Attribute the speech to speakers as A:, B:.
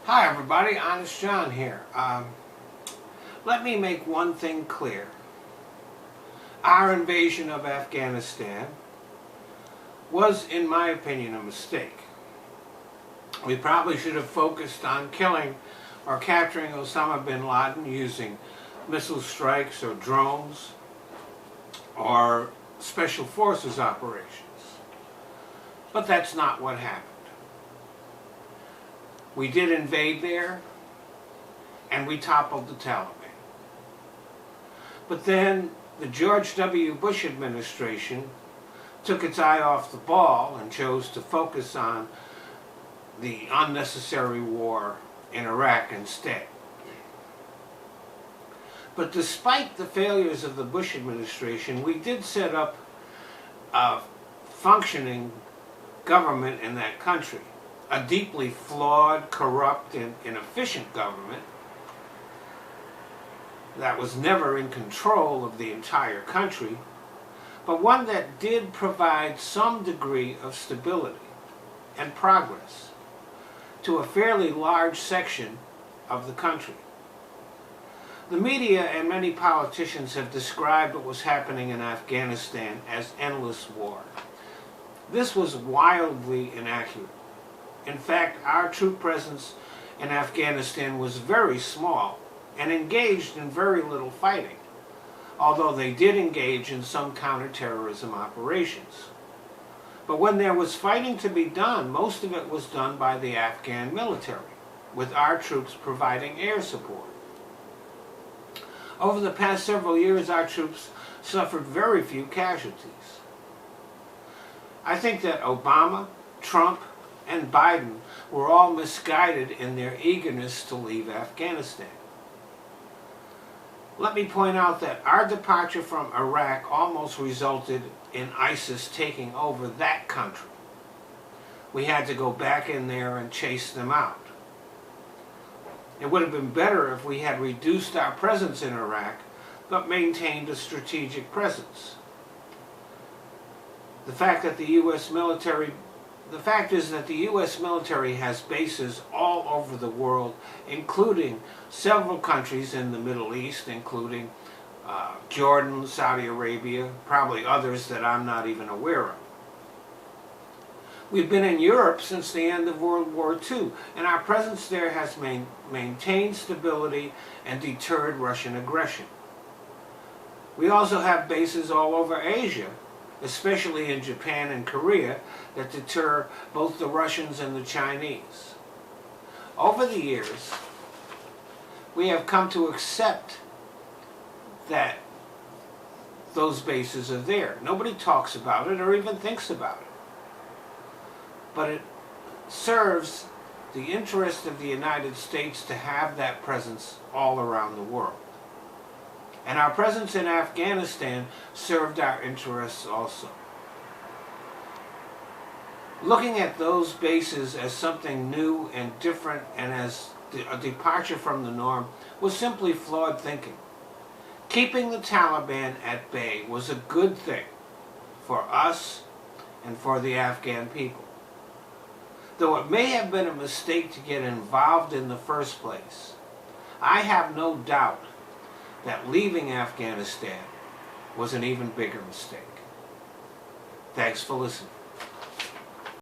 A: Hi everybody, Honest John here. Let me make one thing clear. Our invasion of Afghanistan was, in my opinion, a mistake. We probably should have focused on killing or capturing Osama bin Laden using missile strikes or drones or special forces operations. But that's not what happened. We did invade there, and we toppled the Taliban. But then the George W. Bush administration took its eye off the ball and chose to focus on the unnecessary war in Iraq instead. But despite the failures of the Bush administration, we did set up a functioning government in that country. A deeply flawed, corrupt, and inefficient government that was never in control of the entire country, but one that did provide some degree of stability and progress to a fairly large section of the country. The media and many politicians have described what was happening in Afghanistan as endless war. This was wildly inaccurate. In fact, our troop presence in Afghanistan was very small and engaged in very little fighting, although they did engage in some counterterrorism operations. But when there was fighting to be done, most of it was done by the Afghan military, with our troops providing air support. Over the past several years, our troops suffered very few casualties. I think that Obama, Trump, and Biden were all misguided in their eagerness to leave Afghanistan. Let me point out that our departure from Iraq almost resulted in ISIS taking over that country. We had to go back in there and chase them out. It would have been better if we had reduced our presence in Iraq, but maintained a strategic presence. The fact is that the U.S. military has bases all over the world, including several countries in the Middle East, including Jordan, Saudi Arabia, probably others that I'm not even aware of. We've been in Europe since the end of World War II, and our presence there has maintained stability and deterred Russian aggression. We also have bases all over Asia, especially in Japan and Korea, that deter both the Russians and the Chinese. Over the years, we have come to accept that those bases are there. Nobody talks about it or even thinks about it. But it serves the interest of the United States to have that presence all around the world. And our presence in Afghanistan served our interests also. Looking at those bases as something new and different and as a departure from the norm was simply flawed thinking. Keeping the Taliban at bay was a good thing for us and for the Afghan people. Though it may have been a mistake to get involved in the first place, I have no doubt that leaving Afghanistan was an even bigger mistake. Thanks for listening.